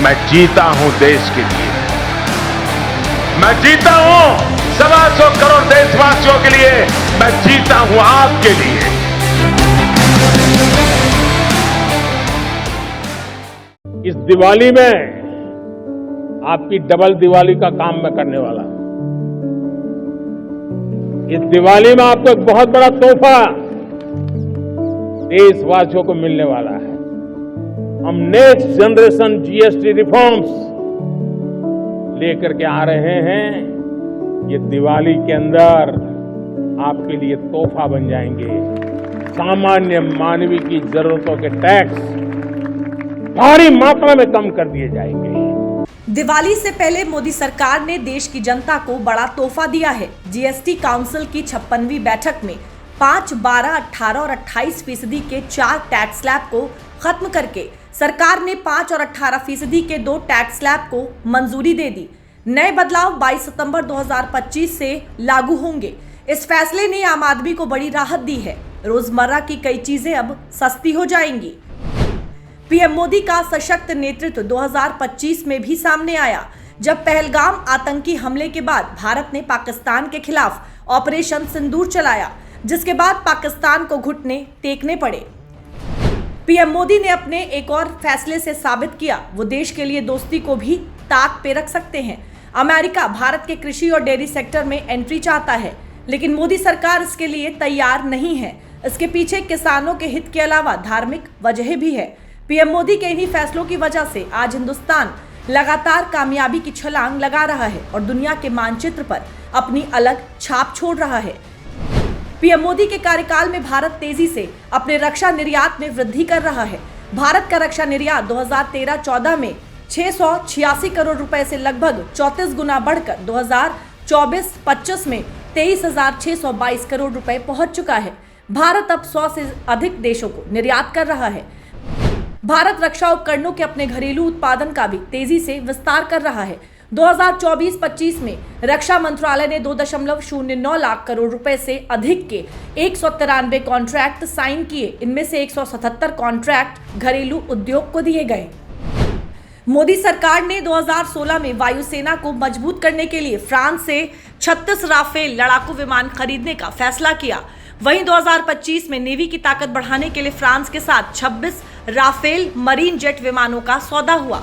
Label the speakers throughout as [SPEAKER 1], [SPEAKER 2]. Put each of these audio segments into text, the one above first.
[SPEAKER 1] मैं जीता हूं देश के लिए, मैं जीता हूं 125 करोड़ देशवासियों के लिए, मैं जीता हूं आपके लिए।
[SPEAKER 2] इस दिवाली में आपकी डबल दिवाली का काम मैं करने वाला हूं। इस दिवाली में आपको एक बहुत बड़ा तोहफा देशवासियों को मिलने वाला है। हम नेक्स्ट जनरेशन जीएसटी रिफॉर्म्स लेकर के आ रहे हैं। ये दिवाली के अंदर आपके लिए तोहफा बन जाएंगे। सामान्य मानवीय की जरूरतों के टैक्स भारी मात्रा में कम कर दिए जाएंगे।
[SPEAKER 3] दिवाली से पहले मोदी सरकार ने देश की जनता को बड़ा तोहफा दिया है। जीएसटी काउंसिल की 56वीं बैठक में 5, 12, 18 और 28% के 4 टैक्स स्लैब को खत्म करके सरकार ने 5 और 18% के 2 टैक्स स्लैब को मंजूरी दे दी। नए बदलाव 22 सितंबर 2025 से लागू होंगे। इस फैसले ने आम आदमी को बड़ी राहत दी है। रोजमर्रा की कई चीजें अब सस्ती हो जाएंगी। पीएम मोदी का सशक्त नेतृत्व 2025 में भी सामने आया, जब पहलगाम आतंकी हमले के बाद भारत ने पाकिस्तान के खिलाफ ऑपरेशन सिंदूर चलाया, जिसके बाद पाकिस्तान को घुटने टेकने पड़े। पीएम मोदी ने अपने एक और फैसले से साबित किया वो देश के लिए दोस्ती को भी ताक पे रख सकते हैं। अमेरिका भारत के कृषि और डेयरी सेक्टर में एंट्री चाहता है, लेकिन मोदी सरकार इसके लिए तैयार नहीं है। इसके पीछे किसानों के हित के अलावा धार्मिक वजह भी है। पीएम मोदी के इन्हीं फैसलों की वजह से आज हिंदुस्तान लगातार कामयाबी की छलांग लगा रहा है और दुनिया के मानचित्र पर अपनी अलग छाप छोड़ रहा है। पीएम मोदी के कार्यकाल में भारत तेजी से अपने रक्षा निर्यात में वृद्धि कर रहा है। भारत का रक्षा निर्यात 2013-14 में 686 करोड़ रुपए से लगभग 34 गुना बढ़कर 2024-25 में 23,622 करोड़ रुपए पहुंच चुका है। भारत अब 100 से अधिक देशों को निर्यात कर रहा है। भारत रक्षा उपकरणों के अपने घरेलू उत्पादन का भी तेजी से विस्तार कर रहा है। 2024-25 में रक्षा मंत्रालय ने 2.09 लाख करोड़ रुपए से अधिक के 193 कॉन्ट्रैक्ट साइन किए। इनमें से 177 कॉन्ट्रैक्ट घरेलू उद्योग को दिए गए। मोदी सरकार ने 2016 में वायुसेना को मजबूत करने के लिए फ्रांस से 36 राफेल लड़ाकू विमान खरीदने का फैसला किया। वहीं 2025 में नेवी की ताकत बढ़ाने के लिए फ्रांस के साथ 26 राफेल मरीन जेट विमानों का सौदा हुआ।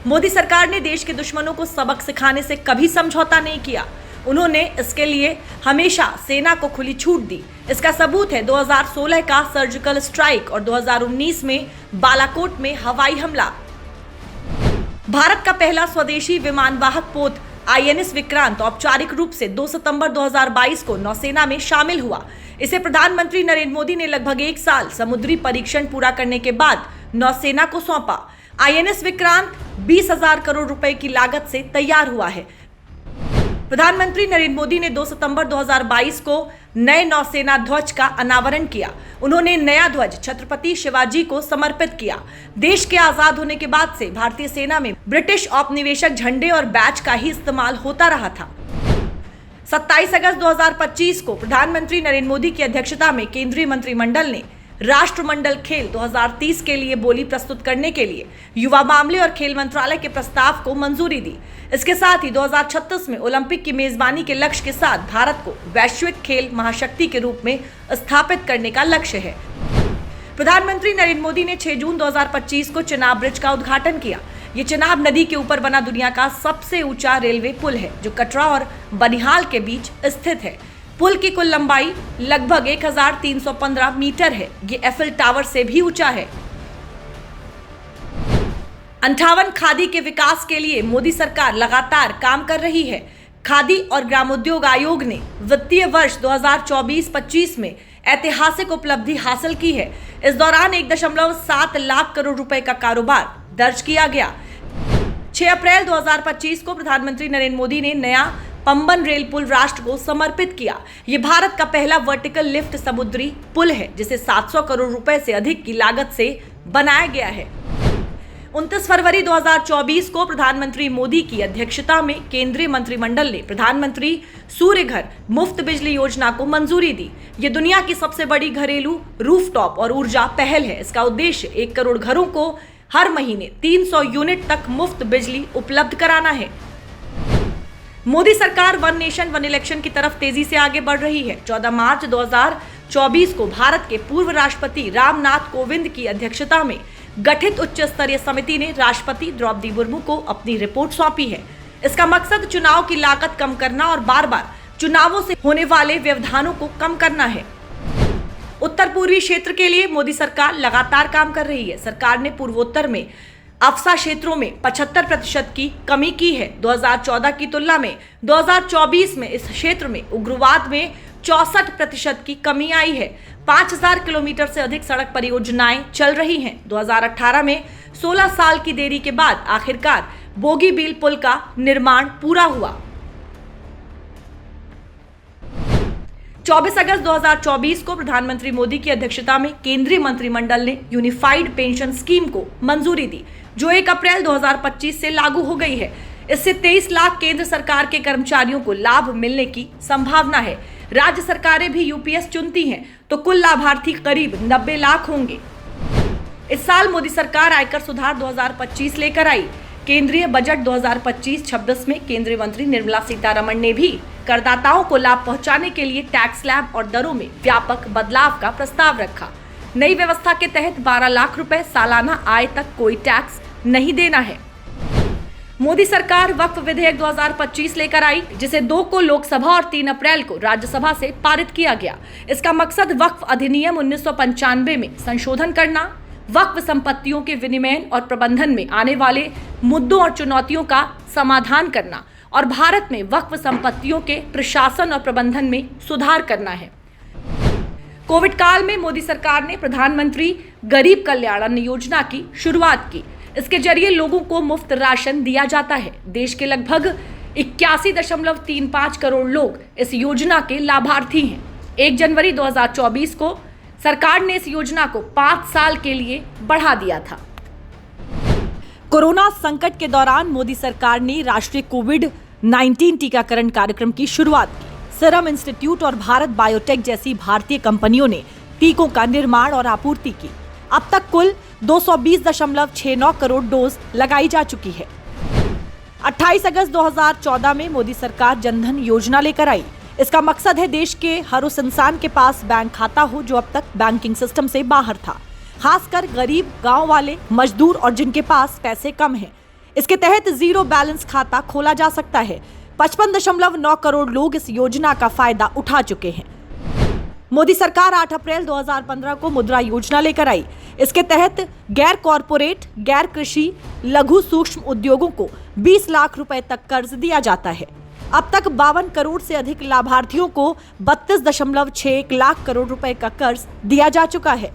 [SPEAKER 3] मोदी सरकार ने देश के दुश्मनों को सबक सिखाने से कभी समझौता नहीं किया। उन्होंने इसके लिए हमेशा सेना को खुली छूट दी। इसका सबूत है 2016 का सर्जिकल स्ट्राइक और 2019 में बालाकोट में हवाई हमला। भारत का पहला स्वदेशी विमानवाहक पोत आईएनएस विक्रांत औपचारिक रूप से 2 सितंबर 2022 को नौसेना में शामिल हुआ। इसे प्रधानमंत्री नरेंद्र मोदी ने लगभग 1 साल समुद्री परीक्षण पूरा करने के बाद नौसेना को सौंपा। आईएनएस विक्रांत 20,000 करोड़ रुपए की लागत से तैयार हुआ है। प्रधानमंत्री नरेंद्र मोदी ने 2 सितंबर 2022 को नए नौसेना ध्वज का अनावरण किया। उन्होंने नया ध्वज छत्रपति शिवाजी को समर्पित किया। देश के आजाद होने के बाद से भारतीय सेना में ब्रिटिश औपनिवेशिक झंडे और बैच का ही इस्तेमाल होता रहा था। 27 अगस्त 2025 को प्रधानमंत्री नरेंद्र मोदी की अध्यक्षता में केंद्रीय मंत्रिमंडल ने राष्ट्रमंडल खेल 2030 के लिए बोली प्रस्तुत करने के लिए युवा मामले और खेल मंत्रालय के प्रस्ताव को मंजूरी दी। इसके साथ ही 2036 में ओलंपिक की मेजबानी के लक्ष्य के साथ भारत को वैश्विक खेल महाशक्ति के रूप में स्थापित करने का लक्ष्य है। प्रधानमंत्री नरेंद्र मोदी ने 6 जून 2025 को चिनाब ब्रिज का उद्घाटन किया। ये चिनाब नदी के ऊपर बना दुनिया का सबसे ऊंचा रेलवे पुल है, जो कटरा और बनिहाल के बीच स्थित है। पुल की कुल लंबाई लगभग 1315 मीटर है। ये एफिल टावर से भी ऊंचा है। 58 खादी के विकास के लिए मोदी सरकार लगातार काम कर रही है। खादी और ग्रामोद्योग आयोग ने वित्तीय वर्ष 2024-25 में ऐतिहासिक उपलब्धि हासिल की है। इस दौरान 1.7 लाख करोड़ रुपए का कारोबार दर्ज किया गया। 6 अप्रैल 2025 को प्रधानमंत्री नरेंद्र मोदी ने नया पंबन रेल पुल राष्ट्र को समर्पित किया। ये भारत का पहला वर्टिकल लिफ्ट समुद्री पुल है, जिसे 700 करोड़ रुपए से अधिक की लागत से बनाया गया है। 29 फरवरी 2024 को प्रधानमंत्री मोदी की अध्यक्षता में केंद्रीय मंत्रिमंडल ने प्रधानमंत्री सूर्य घर मुफ्त बिजली योजना को मंजूरी दी। ये दुनिया की सबसे बड़ी घरेलू रूफटॉप और ऊर्जा पहल है। इसका उद्देश्य 1 करोड़ घरों को हर महीने 300 यूनिट तक मुफ्त बिजली उपलब्ध कराना है। मोदी सरकार वन नेशन वन इलेक्शन की तरफ तेजी से आगे बढ़ रही है। 14 मार्च 2024 को भारत के पूर्व राष्ट्रपति रामनाथ कोविंद की अध्यक्षता में गठित उच्च स्तरीय समिति ने राष्ट्रपति द्रौपदी मुर्मू को अपनी रिपोर्ट सौंपी है। इसका मकसद चुनाव की लागत कम करना और बार बार चुनावों से होने वाले व्यवधानों को कम करना है। उत्तर पूर्वी क्षेत्र के लिए मोदी सरकार लगातार काम कर रही है। सरकार ने पूर्वोत्तर में अफसा क्षेत्रों में 75% की कमी की है। 2014 की तुलना में 2024 में इस क्षेत्र में उग्रवाद में 64% की कमी आई है। 5000 किलोमीटर से अधिक सड़क परियोजनाएं चल रही हैं। 2018 में 16 साल की देरी के बाद आखिरकार बोगीबील पुल का निर्माण पूरा हुआ। 24 अगस्त 2024 को प्रधानमंत्री मोदी की अध्यक्षता में केंद्रीय मंत्रिमंडल ने यूनिफाइड पेंशन स्कीम को मंजूरी दी, जो 1 अप्रैल 2025 से लागू हो गई है। इससे 23 लाख केंद्र सरकार के कर्मचारियों को लाभ मिलने की संभावना है। राज्य सरकारें भी यूपीएस चुनती हैं तो कुल लाभार्थी करीब 90 लाख होंगे। इस साल मोदी सरकार आयकर सुधार 2025 लेकर आई। केंद्रीय बजट 2025-26 में केंद्रीय मंत्री निर्मला सीतारमण ने भी करदाताओं को लाभ पहुंचाने के लिए टैक्स स्लैब और दरों में व्यापक बदलाव का प्रस्ताव रखा। नई व्यवस्था के तहत 12 लाख रुपए सालाना आय तक कोई टैक्स नहीं देना है। मोदी सरकार वक्फ विधेयक 2025 लेकर आई, जिसे 2 को लोकसभा और 3 अप्रैल को राज्यसभा से पारित किया गया। इसका मकसद वक्फ अधिनियम 1995 में संशोधन करना, वक्फ संपत्तियों के विनिमय और प्रबंधन में आने वाले मुद्दों और चुनौतियों का समाधान करना और भारत में वक्फ संपत्तियों के प्रशासन और प्रबंधन में सुधार करना है। कोविड काल में मोदी सरकार ने प्रधानमंत्री गरीब कल्याण अन्न योजना की शुरुआत की। इसके जरिए लोगों को मुफ्त राशन दिया जाता है। देश के लगभग 81.35 करोड़ लोग इस योजना के लाभार्थी हैं। 1 जनवरी 2024 को सरकार ने इस योजना को 5 साल के लिए बढ़ा दिया था। कोरोना संकट के दौरान मोदी सरकार ने राष्ट्रीय कोविड-19 टीकाकरण कार्यक्रम की शुरुआत की। सीरम इंस्टीट्यूट और भारत बायोटेक जैसी भारतीय कंपनियों ने टीकों का निर्माण और आपूर्ति की। अब तक कुल 220.69 करोड़ डोज लगाई जा चुकी है। 28 अगस्त 2014 में मोदी सरकार जनधन योजना लेकर आई। इसका मकसद है देश के हर उस इंसान के पास बैंक खाता हो जो अब तक बैंकिंग सिस्टम से बाहर था, खासकर गरीब, गांव वाले, मजदूर और जिनके पास पैसे कम हैं। इसके तहत जीरो बैलेंस खाता खोला जा सकता है। 55.9 करोड़ लोग इस योजना का फायदा उठा चुके हैं। मोदी सरकार 8 अप्रैल 2015 को मुद्रा योजना लेकर आई। इसके तहत गैर कॉरपोरेट, गैर कृषि, लघु सूक्ष्म उद्योगों को 20 लाख रुपए तक कर्ज दिया जाता है। अब तक 52 करोड़ से अधिक लाभार्थियों को 32.61 लाख करोड़ रुपए का कर्ज दिया जा चुका है।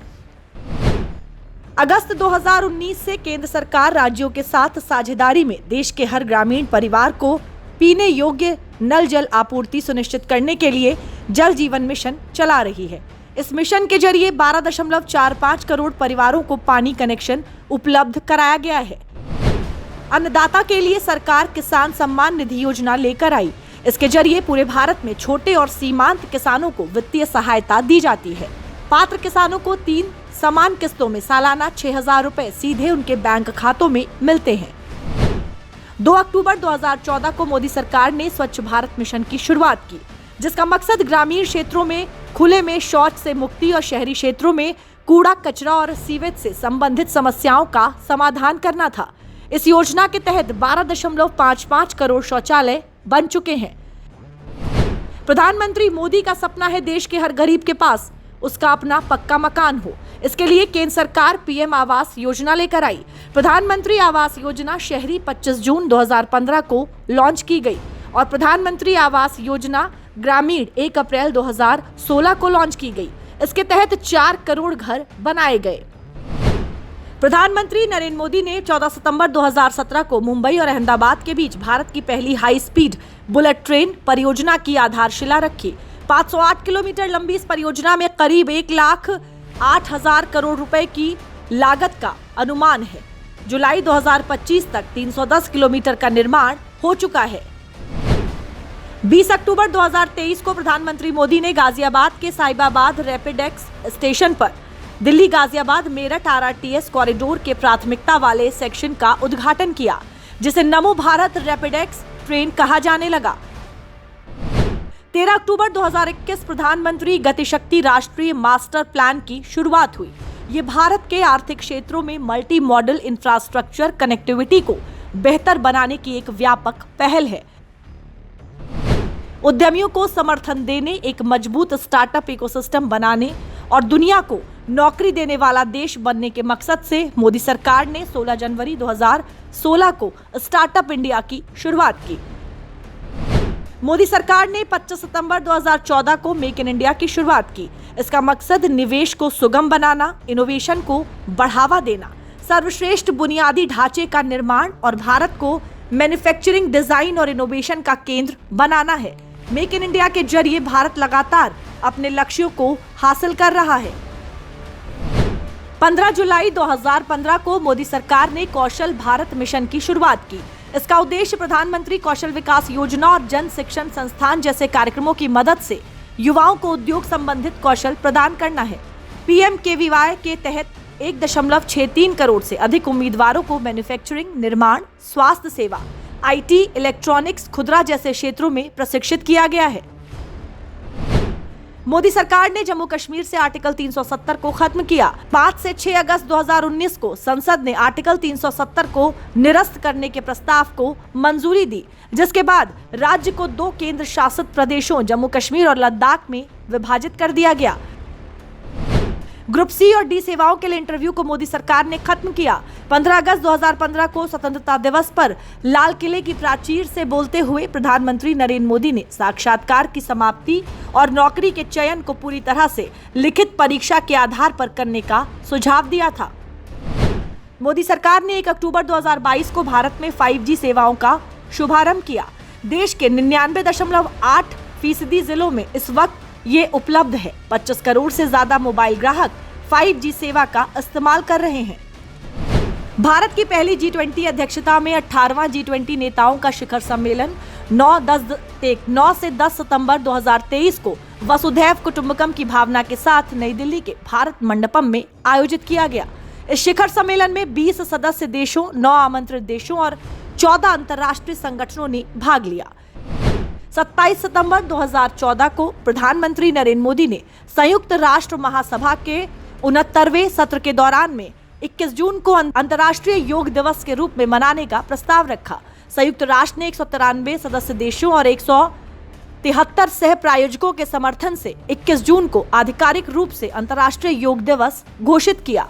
[SPEAKER 3] अगस्त 2019 से केंद्र सरकार राज्यों के साथ साझेदारी में देश के हर ग्रामीण परिवार को पीने योग्य नल जल आपूर्ति सुनिश्चित करने के लिए जल जीवन मिशन चला रही है। इस मिशन के जरिए 12.45 करोड़ परिवारों को पानी कनेक्शन उपलब्ध कराया गया है। अन्नदाता के लिए सरकार किसान सम्मान निधि योजना लेकर आई। इसके जरिए पूरे भारत में छोटे और सीमांत किसानों को वित्तीय सहायता दी जाती है। पात्र किसानों को 3 समान किस्तों में सालाना 6,000 रुपए सीधे उनके बैंक खातों में मिलते हैं। 2 अक्टूबर 2014 को मोदी सरकार ने स्वच्छ भारत मिशन की शुरुआत की, जिसका मकसद ग्रामीण क्षेत्रों में खुले में शौच से मुक्ति और शहरी क्षेत्रों में कूड़ा, कचरा और सीवेज से संबंधित समस्याओं का समाधान करना था। इस योजना के तहत 12.55 करोड़ शौचालय बन चुके हैं। प्रधानमंत्री मोदी का सपना है देश के हर गरीब के पास उसका अपना पक्का मकान हो। इसके लिए केंद्र सरकार पीएम आवास योजना लेकर आई। प्रधानमंत्री आवास योजना शहरी 25 जून 2015 को लॉन्च की गई और प्रधानमंत्री आवास योजना ग्रामीण 1 अप्रैल 2016 को लॉन्च की गई। इसके तहत 4 करोड़ घर बनाए गए। प्रधानमंत्री नरेंद्र मोदी ने 14 सितंबर 2017 को मुंबई और अहमदाबाद के बीच भारत की पहली हाई स्पीड बुलेट ट्रेन परियोजना की आधारशिला रखी। 508 किलोमीटर लंबी इस परियोजना में करीब 1,08,000 करोड़ रुपए की लागत का अनुमान है। जुलाई 2025 तक 310 किलोमीटर का निर्माण हो चुका है। 20 अक्टूबर 2023 को प्रधानमंत्री मोदी ने गाजियाबाद के साहिबाबाद रैपिडेक्स स्टेशन पर दिल्ली गाजियाबाद मेरठ आरआरटीएस कॉरिडोर के प्राथमिकता वाले सेक्शन का उद्घाटन किया, जिसे नमो भारत रैपिडेक्स ट्रेन कहा जाने लगा। 13 अक्टूबर 2021 प्रधानमंत्री गतिशक्ति राष्ट्रीय मास्टर प्लान की शुरुआत हुई। ये भारत के आर्थिक क्षेत्रों में मल्टी मॉडल इंफ्रास्ट्रक्चर कनेक्टिविटी को बेहतर बनाने की एक व्यापक पहल है। उद्यमियों को समर्थन देने, एक मजबूत स्टार्टअप इकोसिस्टम बनाने और दुनिया को नौकरी देने वाला देश बनने के मकसद से मोदी सरकार ने 16 जनवरी 2016 को स्टार्टअप इंडिया की शुरुआत की। मोदी सरकार ने 25 सितंबर 2014 को मेक इन इंडिया की शुरुआत की। इसका मकसद निवेश को सुगम बनाना, इनोवेशन को बढ़ावा देना, सर्वश्रेष्ठ बुनियादी ढांचे का निर्माण और भारत को मैन्युफैक्चरिंग, डिजाइन और इनोवेशन का केंद्र बनाना है। मेक इन इंडिया के जरिए भारत लगातार अपने लक्ष्यों को हासिल कर रहा है। 15 जुलाई 2015 को मोदी सरकार ने कौशल भारत मिशन की शुरुआत की। इसका उद्देश्य प्रधानमंत्री कौशल विकास योजना और जन शिक्षण संस्थान जैसे कार्यक्रमों की मदद से युवाओं को उद्योग संबंधित कौशल प्रदान करना है। पीएमकेवीवाई के तहत 1.63 करोड़ से अधिक उम्मीदवारों को मैन्युफैक्चरिंग, निर्माण, स्वास्थ्य सेवा, आईटी, इलेक्ट्रॉनिक्स, खुदरा जैसे क्षेत्रों में प्रशिक्षित किया गया है। मोदी सरकार ने जम्मू कश्मीर से आर्टिकल 370 को खत्म किया। 5 से 6 अगस्त 2019 को संसद ने आर्टिकल 370 को निरस्त करने के प्रस्ताव को मंजूरी दी, जिसके बाद राज्य को 2 केंद्र शासित प्रदेशों जम्मू कश्मीर और लद्दाख में विभाजित कर दिया गया। ग्रुप सी और डी सेवाओं के लिए इंटरव्यू को मोदी सरकार ने खत्म किया। 15 अगस्त 2015 को स्वतंत्रता दिवस पर लाल किले की प्राचीर से बोलते हुए प्रधानमंत्री नरेंद्र मोदी ने साक्षात्कार की समाप्ति और नौकरी के चयन को पूरी तरह से लिखित परीक्षा के आधार पर करने का सुझाव दिया था। मोदी सरकार ने 1 अक्टूबर 2022 को भारत में 5G सेवाओं का शुभारंभ किया। देश के 99.8% जिलों में इस वक्त ये उपलब्ध है। 25 करोड़ से ज्यादा मोबाइल ग्राहक 5G सेवा का इस्तेमाल कर रहे हैं। भारत की पहली G20 अध्यक्षता में 18वां G20 नेताओं का शिखर सम्मेलन 9 से 10 सितंबर 2023 को वसुधैव कुटुंबकम की भावना के साथ नई दिल्ली के भारत मंडपम में आयोजित किया गया। इस शिखर सम्मेलन में 20 सदस्य देशों, 9 आमंत्रित देशों और 14 अंतर्राष्ट्रीय संगठनों ने भाग लिया। 27 सितंबर 2014 को प्रधानमंत्री नरेंद्र मोदी ने संयुक्त राष्ट्र महासभा के 69वें सत्र के दौरान में 21 जून को अंतर्राष्ट्रीय योग दिवस के रूप में मनाने का प्रस्ताव रखा। संयुक्त राष्ट्र ने 193 सदस्य देशों और 173 सह प्रायोजकों के समर्थन से 21 जून को आधिकारिक रूप से अंतर्राष्ट्रीय योग दिवस घोषित किया।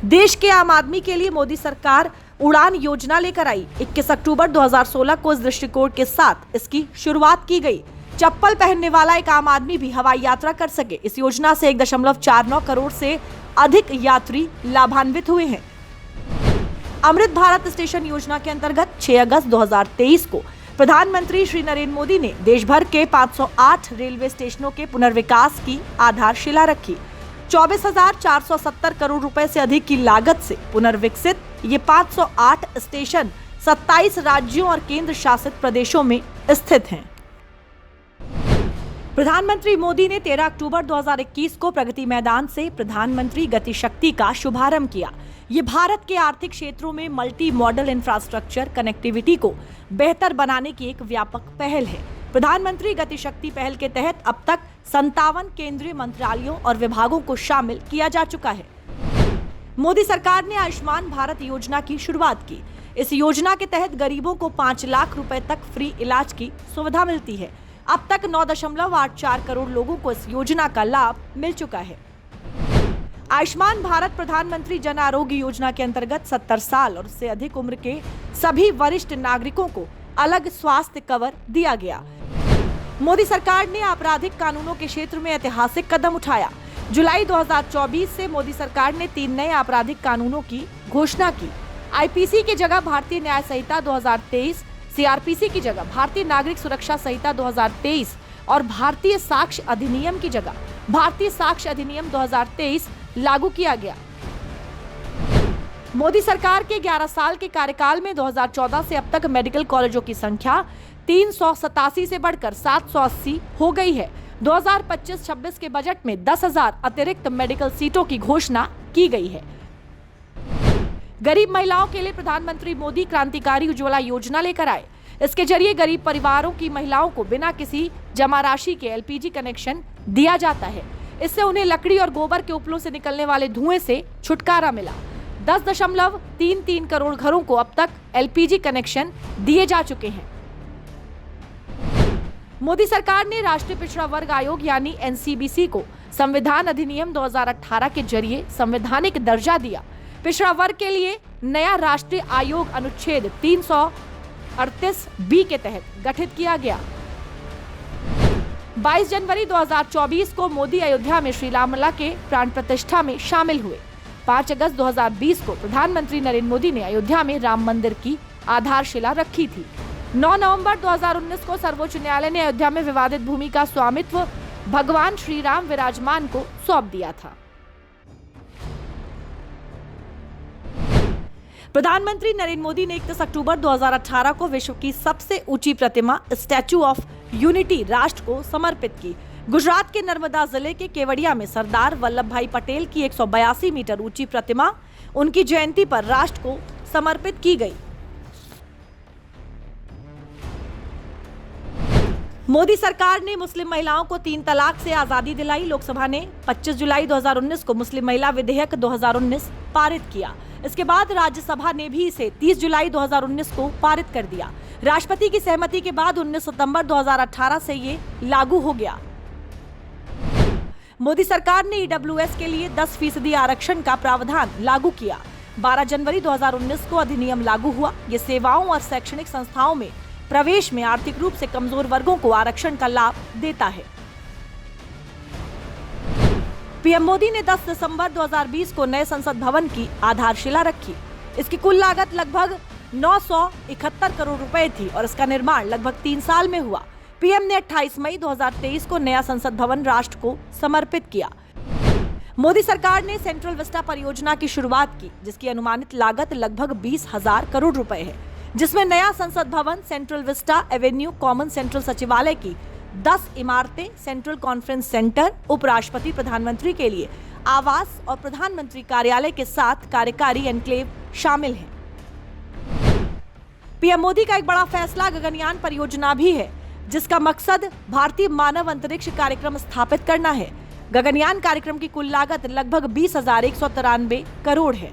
[SPEAKER 3] देश के आम आदमी के लिए मोदी सरकार उड़ान योजना लेकर आई। 21 अक्टूबर 2016 को इस दृष्टिकोण के साथ इसकी शुरुआत की गई। चप्पल पहनने वाला एक आम आदमी भी हवाई यात्रा कर सके। इस योजना से 1.49 करोड़ से अधिक यात्री लाभान्वित हुए हैं। अमृत भारत स्टेशन योजना के अंतर्गत 6 अगस्त 2023 को प्रधानमंत्री श्री नरेंद्र मोदी ने देश भर के 508 रेलवे स्टेशनों के पुनर्विकास की आधारशिला रखी। 24,470 करोड़ रुपए से अधिक की लागत से पुनर्विकसित ये 508 स्टेशन 27 राज्यों और केंद्र शासित प्रदेशों में स्थित हैं। प्रधानमंत्री मोदी ने 13 अक्टूबर 2021 को प्रगति मैदान से प्रधानमंत्री गतिशक्ति का शुभारंभ किया। ये भारत के आर्थिक क्षेत्रों में मल्टी मॉडल इंफ्रास्ट्रक्चर कनेक्टिविटी को बेहतर बनाने की एक व्यापक पहल है। प्रधानमंत्री गतिशक्ति पहल के तहत अब तक 57 केंद्रीय मंत्रालयों और विभागों को शामिल किया जा चुका है। मोदी सरकार ने आयुष्मान भारत योजना की शुरुआत की। इस योजना के तहत गरीबों को 5 लाख रुपए तक फ्री इलाज की सुविधा मिलती है। अब तक 9.84 करोड़ लोगों को इस योजना का लाभ मिल चुका है। आयुष्मान भारत प्रधानमंत्री जन आरोग्य योजना के अंतर्गत 70 साल और उससे अधिक उम्र के सभी वरिष्ठ नागरिकों को अलग स्वास्थ्य कवर दिया गया। मोदी सरकार ने आपराधिक कानूनों के क्षेत्र में ऐतिहासिक कदम उठाया। जुलाई 2024 से मोदी सरकार ने 3 नए आपराधिक कानूनों की घोषणा की। आईपीसी की जगह भारतीय न्याय संहिता 2023, सीआरपीसी की जगह भारतीय नागरिक सुरक्षा संहिता 2023 और भारतीय साक्ष्य अधिनियम की जगह भारतीय साक्ष्य अधिनियम 2023 लागू किया गया। मोदी सरकार के 11 साल के कार्यकाल में 2014 से अब तक मेडिकल कॉलेजों की संख्या 387 से बढ़कर 780 हो गई है। 2025-26 के बजट में 10,000 अतिरिक्त मेडिकल सीटों की घोषणा की गई है। गरीब महिलाओं के लिए प्रधानमंत्री मोदी क्रांतिकारी उज्ज्वला योजना लेकर आए। इसके जरिए गरीब परिवारों की महिलाओं को बिना किसी जमा राशि के एलपीजी कनेक्शन दिया जाता है। इससे उन्हें लकड़ी और गोबर के उपलों से निकलने वाले धुएं से छुटकारा मिला। 10.33 करोड़ घरों को अब तक एलपीजी कनेक्शन दिए जा चुके हैं। मोदी सरकार ने राष्ट्रीय पिछड़ा वर्ग आयोग यानी एनसीबीसी को संविधान अधिनियम 2018 के जरिए संवैधानिक दर्जा दिया। पिछड़ा वर्ग के लिए नया राष्ट्रीय आयोग अनुच्छेद 338 बी के तहत गठित किया गया। 22 जनवरी 2024 को मोदी अयोध्या में श्री रामलला के प्राण प्रतिष्ठा में शामिल हुए। 5 अगस्त 2020 को प्रधानमंत्री नरेंद्र मोदी ने अयोध्या में राम मंदिर की आधारशिला रखी थी। 9 नवंबर 2019 को सर्वोच्च न्यायालय ने अयोध्या में विवादित भूमि का स्वामित्व भगवान श्री राम विराजमान को सौंप दिया था। प्रधानमंत्री नरेंद्र मोदी ने 31 अक्टूबर 2018 को विश्व की सबसे ऊंची प्रतिमा स्टैच्यू ऑफ यूनिटी राष्ट्र को समर्पित की। गुजरात के नर्मदा जिले के केवड़िया में सरदार वल्लभ भाई पटेल की 182 मीटर ऊंची प्रतिमा उनकी जयंती पर राष्ट्र को समर्पित की गई। मोदी सरकार ने मुस्लिम महिलाओं को 3 तलाक से आजादी दिलाई। लोकसभा ने 25 जुलाई 2019 को मुस्लिम महिला विधेयक 2019 पारित किया। इसके बाद राज्यसभा ने भी इसे 30 जुलाई 2019 को पारित कर दिया। राष्ट्रपति की सहमति के बाद 19 सितंबर 2018 से ये लागू हो गया। मोदी सरकार ने ईडब्ल्यूएस के लिए 10% आरक्षण का प्रावधान लागू किया। 12 जनवरी 2019 को अधिनियम लागू हुआ। ये सेवाओं और शैक्षणिक संस्थाओं में प्रवेश में आर्थिक रूप से कमजोर वर्गों को आरक्षण का लाभ देता है। पीएम मोदी ने 10 दिसंबर 2020 को नए संसद भवन की आधारशिला रखी। इसकी कुल लागत लगभग 971 करोड़ रुपए थी और इसका निर्माण लगभग 3 साल में हुआ। पीएम ने 28 मई 2023 को नया संसद भवन राष्ट्र को समर्पित किया। मोदी सरकार ने सेंट्रल विस्टा परियोजना की शुरुआत की, जिसकी अनुमानित लागत लगभग 20,000 करोड़ रुपए है, जिसमें नया संसद भवन, central Vista Avenue, common central सचिवालय की 10 इमारतें, सेंट्रल कॉन्फ्रेंस सेंटर, उपराष्ट्रपति प्रधानमंत्री के लिए आवास और प्रधानमंत्री कार्यालय के साथ कार्यकारी एनक्लेव शामिल हैं। पीएम मोदी का एक बड़ा फैसला गगनयान परियोजना भी है, जिसका मकसद भारतीय मानव अंतरिक्ष कार्यक्रम स्थापित करना है। गगनयान कार्यक्रम की कुल लागत लगभग 20,193 करोड़ है।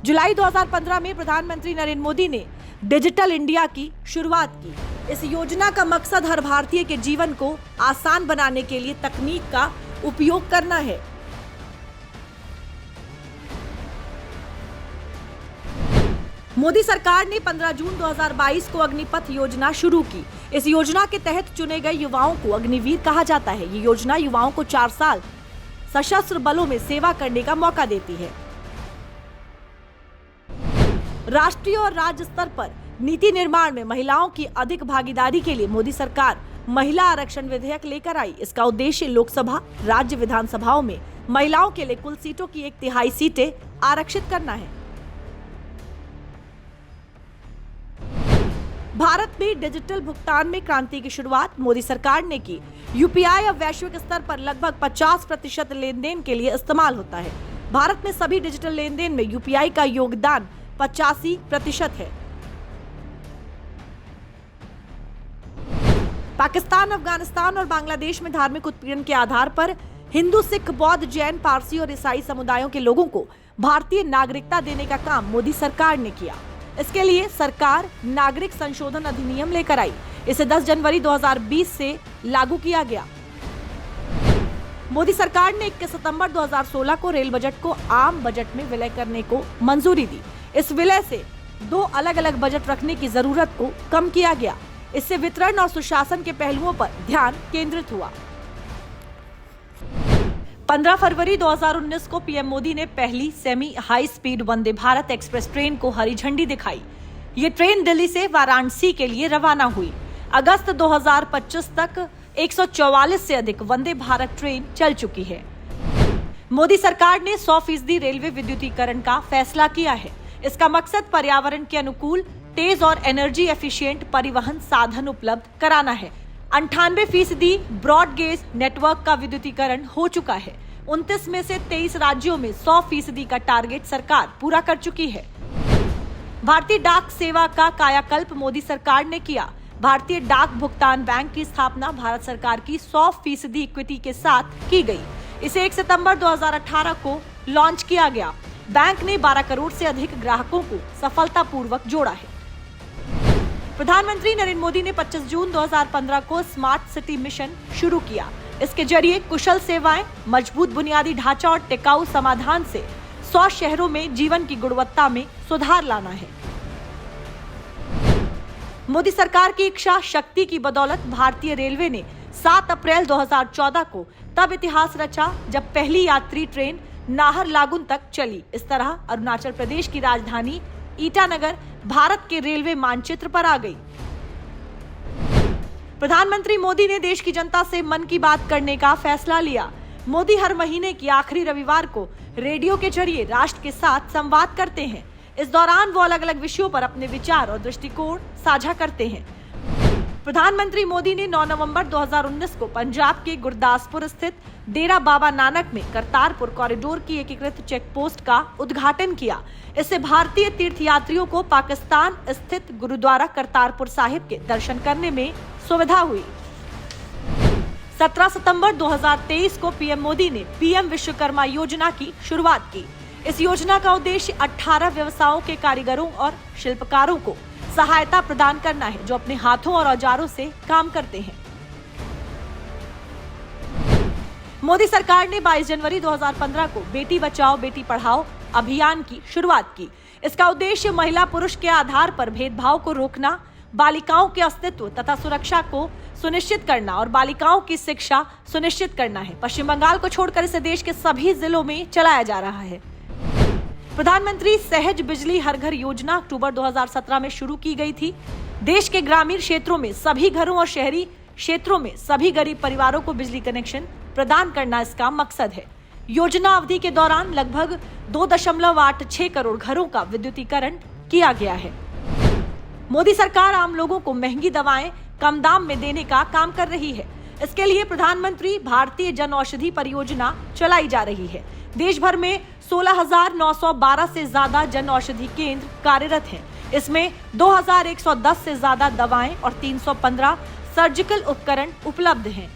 [SPEAKER 3] जुलाई 2015 में प्रधानमंत्री नरेंद्र मोदी ने डिजिटल इंडिया की शुरुआत की। इस योजना का मकसद हर भारतीय के जीवन को आसान बनाने के लिए तकनीक का उपयोग करना है। मोदी सरकार ने 15 जून 2022 को अग्निपथ योजना शुरू की। इस योजना के तहत चुने गए युवाओं को अग्निवीर कहा जाता है। ये योजना युवाओं को 4 साल सशस्त्र बलों में सेवा करने का मौका देती है। राष्ट्रीय और राज्य स्तर पर नीति निर्माण में महिलाओं की अधिक भागीदारी के लिए मोदी सरकार महिला आरक्षण विधेयक लेकर आई। इसका उद्देश्य लोकसभा, राज्य विधानसभाओं में महिलाओं के लिए कुल सीटों की 1/3 सीटें आरक्षित करना है। भारत में डिजिटल भुगतान में क्रांति की शुरुआत मोदी सरकार ने की। यूपीआई अब वैश्विक स्तर पर लगभग 50% लेन देन के लिए इस्तेमाल होता है। भारत में सभी डिजिटल लेन देन में यूपीआई का योगदान 85% है। पाकिस्तान, अफगानिस्तान और बांग्लादेश में धार्मिक उत्पीड़न के आधार पर हिंदू, सिख, बौद्ध, जैन, पारसी और ईसाई समुदायों के लोगों को भारतीय नागरिकता देने का काम मोदी सरकार ने किया। इसके लिए सरकार नागरिक संशोधन अधिनियम लेकर आई। इसे 10 जनवरी 2020 से लागू किया गया। मोदी सरकार ने 21 सितंबर 2016 को रेल बजट को आम बजट में विलय करने को मंजूरी दी। इस विलय से 2 अलग-अलग बजट रखने की जरूरत को कम किया गया। इससे वितरण और सुशासन के पहलुओं पर ध्यान केंद्रित हुआ। 15 फरवरी 2019 को पीएम मोदी ने पहली semi high speed Vande Bharat express train को हरी झंडी दिखाई। ये ट्रेन दिल्ली से वाराणसी के लिए रवाना हुई। अगस्त 2025 तक 144 से अधिक वंदे भारत ट्रेन चल चुकी है। मोदी सरकार ने 100% रेलवे विद्युतीकरण का फैसला किया है। इसका मकसद पर्यावरण के अनुकूल, तेज और एनर्जी एफिशिएंट परिवहन साधन उपलब्ध कराना है। 98% ब्रॉड गेज नेटवर्क का विद्युतीकरण हो चुका है। 29 में से 23 राज्यों में 100% का टारगेट सरकार पूरा कर चुकी है। भारतीय डाक सेवा का कायाकल्प मोदी सरकार ने किया। भारतीय डाक भुगतान बैंक की स्थापना भारत सरकार की 100% इक्विटी के साथ की गई। इसे 1 सितंबर 2018 को लॉन्च किया गया। बैंक ने 12 करोड़ से अधिक ग्राहकों को सफलतापूर्वक जोड़ा है। प्रधानमंत्री नरेंद्र मोदी ने 25 जून 2015 को स्मार्ट सिटी मिशन शुरू किया। इसके जरिए कुशल सेवाएं, मजबूत बुनियादी ढांचा और टिकाऊ समाधान से 100 शहरों में जीवन की गुणवत्ता में सुधार लाना है। मोदी सरकार की इच्छा शक्ति की बदौलत भारतीय रेलवे ने 7 अप्रैल 2014 को तब इतिहास रचा जब पहली यात्री ट्रेन नाहरलागुन तक चली। इस तरह अरुणाचल प्रदेश की राजधानी ईटानगर भारत के रेलवे मानचित्र पर आ गई। प्रधानमंत्री मोदी ने देश की जनता से मन की बात करने का फैसला लिया। मोदी हर महीने की आखिरी रविवार को रेडियो के जरिए राष्ट्र के साथ संवाद करते हैं। इस दौरान वो अलग अलग विषयों पर अपने विचार और दृष्टिकोण साझा करते हैं। प्रधानमंत्री मोदी ने 9 नवंबर 2019 को पंजाब के गुरदासपुर स्थित डेरा बाबा नानक में करतारपुर कॉरिडोर की एकीकृत चेक पोस्ट का उद्घाटन किया। इससे भारतीय तीर्थयात्रियों को पाकिस्तान स्थित गुरुद्वारा करतारपुर साहिब के दर्शन करने में सुविधा हुई। 17 सितंबर 2023 को पीएम मोदी ने पीएम विश्वकर्मा योजना की शुरुआत की। इस योजना का उद्देश्य 18 व्यवसायों के कारीगरों और शिल्पकारों को सहायता प्रदान करना है जो अपने हाथों और औजारों से काम करते हैं। मोदी सरकार ने 22 जनवरी 2015 को बेटी बचाओ बेटी पढ़ाओ अभियान की शुरुआत की। इसका उद्देश्य महिला पुरुष के आधार पर भेदभाव को रोकना, बालिकाओं के अस्तित्व तथा सुरक्षा को सुनिश्चित करना और बालिकाओं की शिक्षा सुनिश्चित करना है। पश्चिम बंगाल को छोड़कर इसे देश के सभी जिलों में चलाया जा रहा है। प्रधानमंत्री सहज बिजली हर घर योजना अक्टूबर 2017 में शुरू की गई थी। देश के ग्रामीण क्षेत्रों में सभी घरों और शहरी क्षेत्रों में सभी गरीब परिवारों को बिजली कनेक्शन प्रदान करना इसका मकसद है। योजना अवधि के दौरान लगभग 2.86 करोड़ घरों का विद्युतीकरण किया गया है। मोदी सरकार आम लोगों को महंगी दवाएं कम दाम में देने का काम कर रही है। इसके लिए प्रधानमंत्री भारतीय जन औषधि परियोजना चलाई जा रही है। देश भर में 16,912 से ज्यादा जन औषधि केंद्र कार्यरत हैं। इसमें 2,110 से ज्यादा दवाएं और 315 सर्जिकल उपकरण उपलब्ध हैं।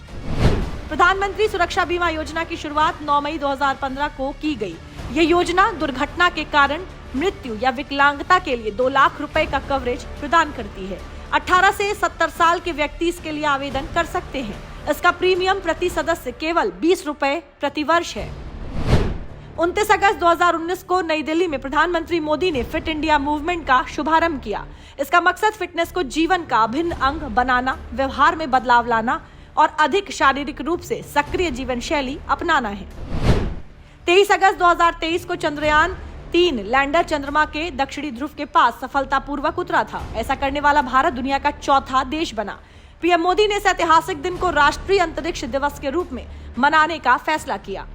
[SPEAKER 3] प्रधानमंत्री सुरक्षा बीमा योजना की शुरुआत 9 मई 2015 को की गई। ये योजना दुर्घटना के कारण मृत्यु या विकलांगता के लिए 2 लाख रुपए का कवरेज प्रदान करती है। 18 से 70 साल के व्यक्ति इसके लिए आवेदन कर सकते हैं। इसका प्रीमियम प्रति सदस्य केवल 20 रुपए प्रति वर्ष है। 29 अगस्त 2019 को नई दिल्ली में प्रधानमंत्री मोदी ने फिट इंडिया मूवमेंट का शुभारंभ किया। इसका मकसद फिटनेस को जीवन का अभिन्न अंग बनाना, व्यवहार में बदलाव लाना और अधिक शारीरिक रूप से सक्रिय जीवन शैली अपनाना है। 23 अगस्त 2023 को चंद्रयान 3 लैंडर चंद्रमा के दक्षिणी ध्रुव के पास सफलतापूर्वक उतरा था। ऐसा करने वाला भारत दुनिया का चौथा देश बना। पीएम मोदी ने इस ऐतिहासिक दिन को राष्ट्रीय अंतरिक्ष दिवस के रूप में मनाने का फैसला किया।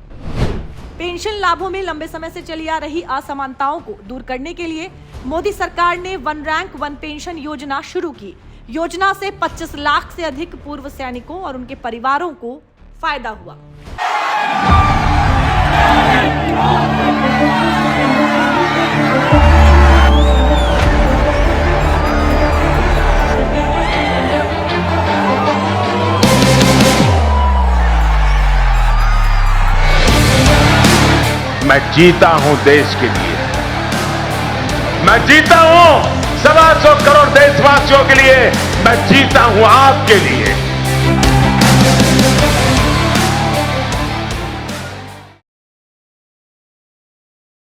[SPEAKER 3] पेंशन लाभों में लंबे समय से चली आ रही असमानताओं को दूर करने के लिए मोदी सरकार ने वन रैंक वन पेंशन योजना शुरू की। योजना से 25 लाख से अधिक पूर्व सैनिकों और उनके परिवारों को फायदा हुआ।
[SPEAKER 1] मैं जीता हूं देश के लिए, मैं जीता हूं 125 करोड़ देशवासियों के लिए, मैं जीता हूं आपके लिए।